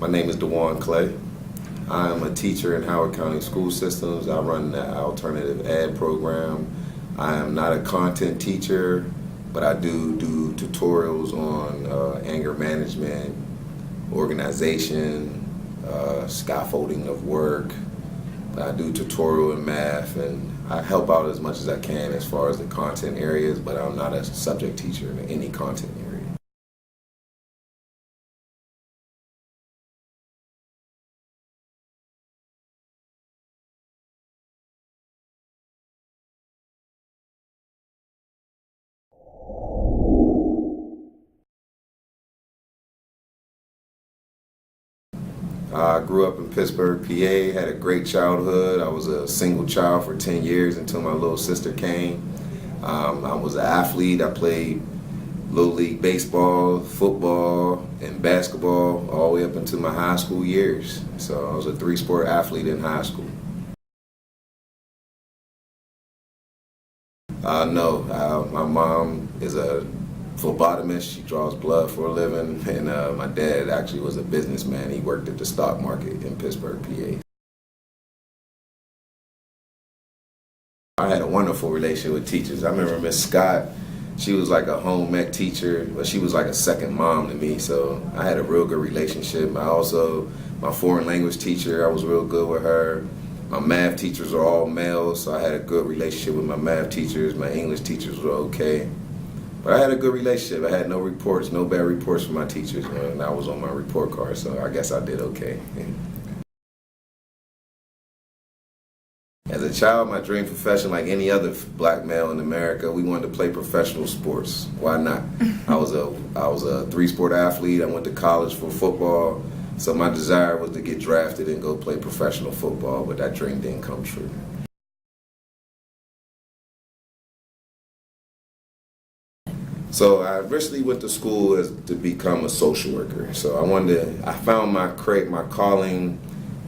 My name is DeJuan Clay. I am a teacher in Howard County School Systems. I run the alternative ed program. I am not a content teacher, but I do tutorials on anger management, organization, scaffolding of work. I do tutorial in math, and I help out as much as I can as far as the content areas, but I'm not a subject teacher in any content area. I grew up in Pittsburgh, PA, had a great childhood. I was a single child for 10 years until my little sister came. I was an athlete. I played Little League baseball, football, and basketball all the way up into my high school years. So I was a three-sport athlete in high school. No, my mom is a phlebotomist. She draws blood for a living, and my dad actually was a businessman. He worked at the stock market in Pittsburgh, PA. I had a wonderful relationship with teachers. I remember Miss Scott. She was like a home ec teacher, but she was like a second mom to me, so I had a real good relationship. My foreign language teacher, I was real good with her. My math teachers are all males, so I had a good relationship with my math teachers. My English teachers were okay. But I had a good relationship. I had no bad reports from my teachers when I was on my report card, so I guess I did okay. As a child, my dream profession, like any other black male in America, we wanted to play professional sports. Why not? I was a three-sport athlete. I went to college for football, so my desire was to get drafted and go play professional football, but that dream didn't come true. So I originally went to school to become a social worker. So I found my calling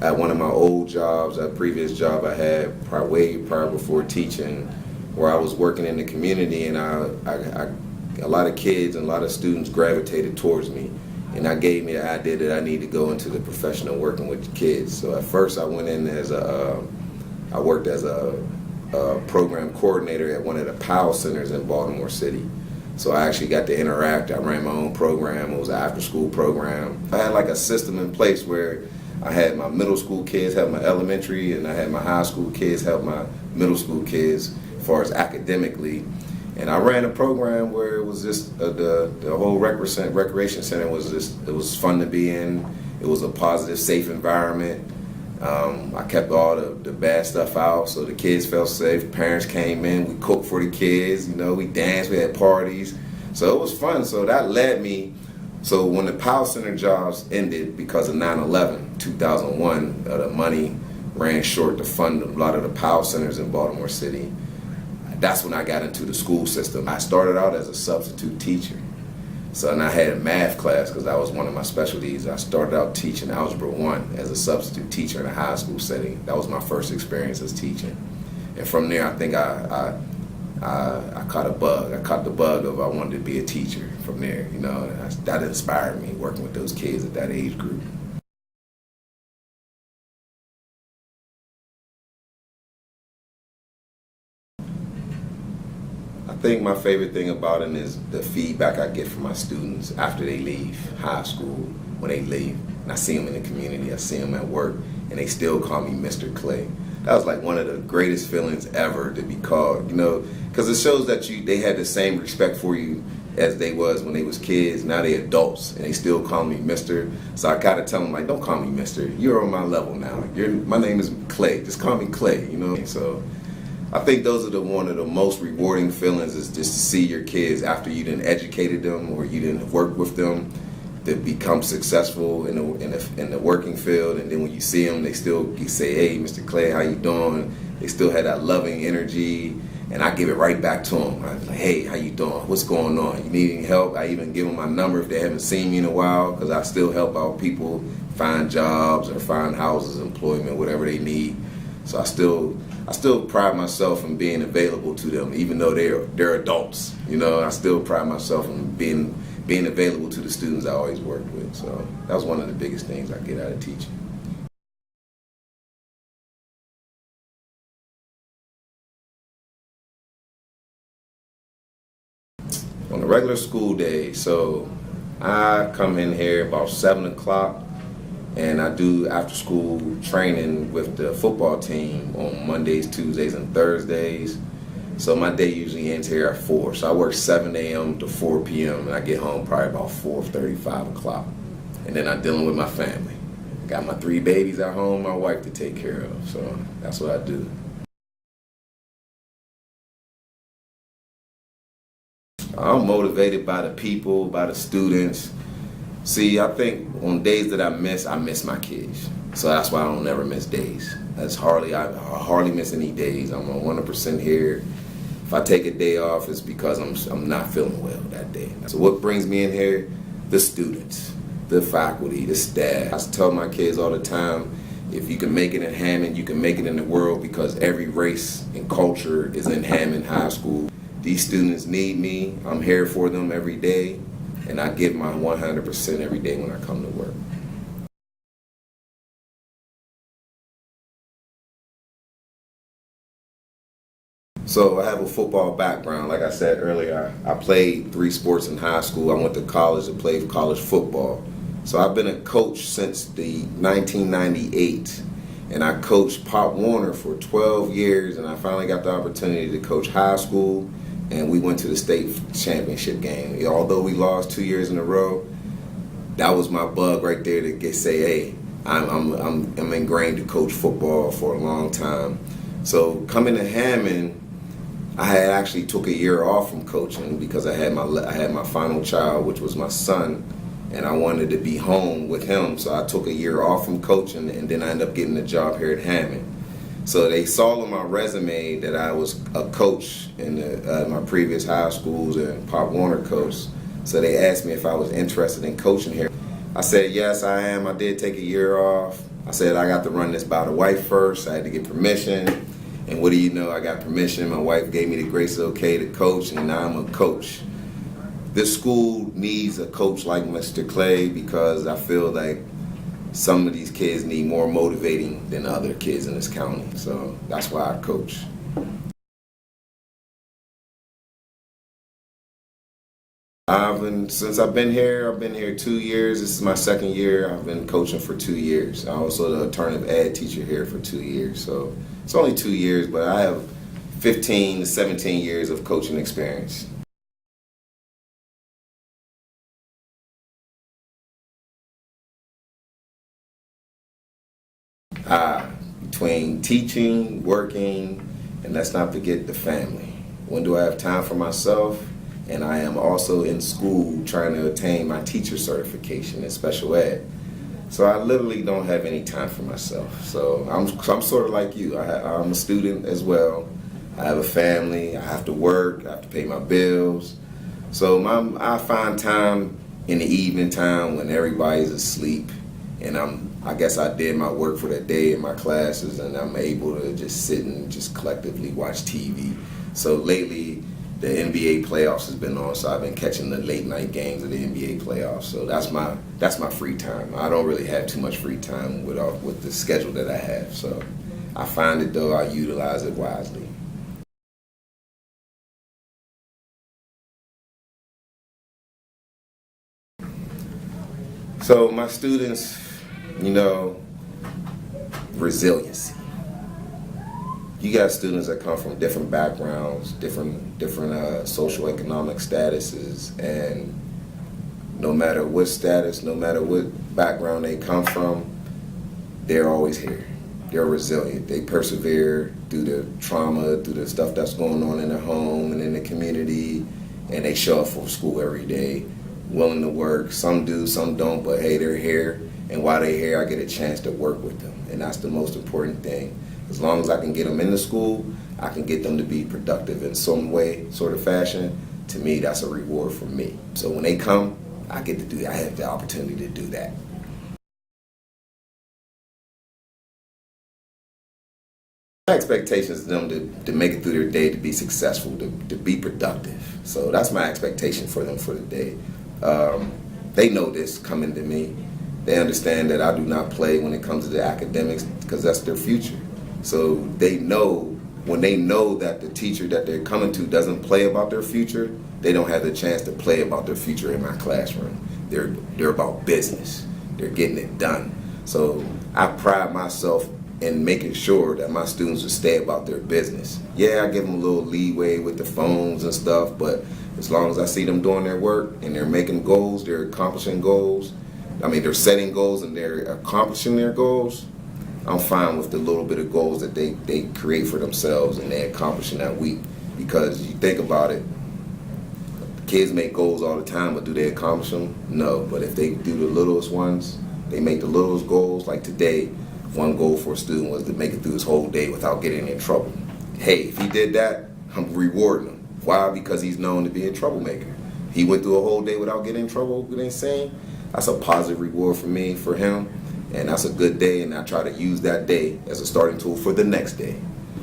at one of my old jobs, a previous job I had way prior before teaching, where I was working in the community, and a lot of kids and a lot of students gravitated towards me. And that gave me the idea that I need to go into the profession of working with kids. So at first I went in I worked as a program coordinator at one of the POW centers in Baltimore City. So I actually got to interact. I ran my own program. It was an after-school program. I had like a system in place where I had my middle school kids help my elementary, and I had my high school kids help my middle school kids as far as academically. And I ran a program where it was just the whole recreation center it was fun to be in. It was a positive, safe environment. I kept all the bad stuff out, so the kids felt safe. Parents came in, we cooked for the kids, we danced, we had parties. So it was fun. So that led me, so when the POW Center jobs ended because of 9/11, 2001, the money ran short to fund a lot of the POW centers in Baltimore City. That's when I got into the school system. I started out as a substitute teacher. So, and I had a math class because that was one of my specialties. I started out teaching Algebra 1 as a substitute teacher in a high school setting. That was my first experience as teaching. And from there, I think I caught a bug. I caught the bug of I wanted to be a teacher from there. That inspired me, working with those kids at that age group. I think my favorite thing about it is the feedback I get from my students after they leave high school, when they leave. And I see them in the community, I see them at work, and they still call me Mr. Clay. That was like one of the greatest feelings ever, to be called, because it shows that they had the same respect for you as they was when they was kids. Now they adults, and they still call me Mr. So I gotta tell them, like, don't call me Mr. You're on my level now. My name is Clay. Just call me Clay, So I think those are one of the most rewarding feelings, is just to see your kids after you done educated them or you didn't work with them to become successful in the working field, and then when you see them, you say, "Hey, Mr. Clay, how you doing?" They still had that loving energy, and I give it right back to them. I'm like, "Hey, how you doing? What's going on? You need any help?" I even give them my number if they haven't seen me in a while, because I still help out people find jobs or find houses, employment, whatever they need. So I still pride myself in being available to them, even though they're adults. I still pride myself in being available to the students I always worked with. So that was one of the biggest things I get out of teaching. On a regular school day, so I come in here about 7 o'clock and I do after school training with the football team on Mondays, Tuesdays, and Thursdays. So my day usually ends here at 4. So I work 7 a.m. to 4 p.m. and I get home probably about 4:30, 5 o'clock. And then I'm dealing with my family. Got my 3 babies at home, my wife to take care of. So that's what I do. I'm motivated by the people, by the students. See, I think on days that I miss my kids. So that's why I don't never miss days. I hardly miss any days. I'm 100% here. If I take a day off, it's because I'm not feeling well that day. So what brings me in here? The students, the faculty, the staff. I tell my kids all the time, if you can make it in Hammond, you can make it in the world, because every race and culture is in Hammond High School. These students need me. I'm here for them every day. And I give my 100% every day when I come to work. So I have a football background. Like I said earlier, I played 3 sports in high school. I went to college to play college football. So I've been a coach since the 1998. And I coached Pop Warner for 12 years. And I finally got the opportunity to coach high school. And we went to the state championship game. Although we lost 2 years in a row, that was my bug right there to say, hey, I'm ingrained to coach football for a long time. So coming to Hammond, I had actually took a year off from coaching because I had my final child, which was my son, and I wanted to be home with him. So I took a year off from coaching, and then I ended up getting a job here at Hammond. So they saw on my resume that I was a coach in my previous high schools and Pop Warner coach. So they asked me if I was interested in coaching here. I said, yes, I am. I did take a year off. I said, I got to run this by the wife first. I had to get permission. And what do you know? I got permission. My wife gave me the grace okay to coach, and now I'm a coach. This school needs a coach like Mr. Clay, because I feel like some of these kids need more motivating than other kids in this county. So that's why I coach. Since I've been here 2 years. This is my 2nd year. I've been coaching for 2 years. I'm also the alternative ed teacher here for 2 years. So it's only 2 years, but I have 15 to 17 years of coaching experience. Between teaching, working, and let's not forget the family. When do I have time for myself? And I am also in school trying to attain my teacher certification in special ed. So I literally don't have any time for myself. So I'm sort of like you. I'm a student as well. I have a family. I have to work. I have to pay my bills. So I find time in the evening time when everybody's asleep, and I guess I did my work for that day in my classes, and I'm able to just sit and just collectively watch TV. So lately, the NBA playoffs has been on, so I've been catching the late night games of the NBA playoffs. So that's my free time. I don't really have too much free time with the schedule that I have. So I find it, though, I utilize it wisely. So my students, resiliency. You got students that come from different backgrounds, different socioeconomic statuses, and no matter what status, no matter what background they come from, they're always here. They're resilient. They persevere through the trauma, through the stuff that's going on in their home and in the community, and they show up for school every day, willing to work. Some do, some don't, but hey, they're here. And while they're here, I get a chance to work with them. And that's the most important thing. As long as I can get them into school, I can get them to be productive in some way, sort of fashion. To me, that's a reward for me. So when they come, I have the opportunity to do that. My expectation is them to make it through their day, to be successful, to be productive. So that's my expectation for them for the day. They know this coming to me. They understand that I do not play when it comes to the academics because that's their future. So they know, when they know that the teacher that they're coming to doesn't play about their future, they don't have the chance to play about their future in my classroom. They're about business. They're getting it done. So I pride myself in making sure that my students will stay about their business. Yeah, I give them a little leeway with the phones and stuff, but as long as I see them doing their work and they're making goals, they're accomplishing goals, they're setting goals and they're accomplishing their goals, I'm fine with the little bit of goals that they create for themselves and they accomplish in that week. Because you think about it, kids make goals all the time, but do they accomplish them? No. But if they do the littlest ones, they make the littlest goals. Like today, one goal for a student was to make it through his whole day without getting in trouble. Hey, if he did that, I'm rewarding him. Why? Because he's known to be a troublemaker. He went through a whole day without getting in trouble with anything. That's a positive reward for me, for him, and that's a good day, and I try to use that day as a starting tool for the next day.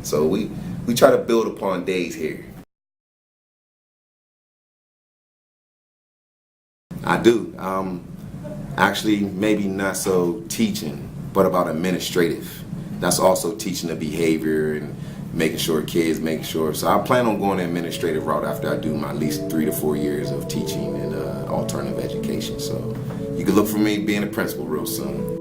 So we try to build upon days here. I do. Actually, maybe not so teaching, but about administrative. That's also teaching the behavior and making sure kids, making sure. So I plan on going the administrative route after I do my at least 3 to 4 years of teaching in alternative education. So you can look for me being a principal real soon.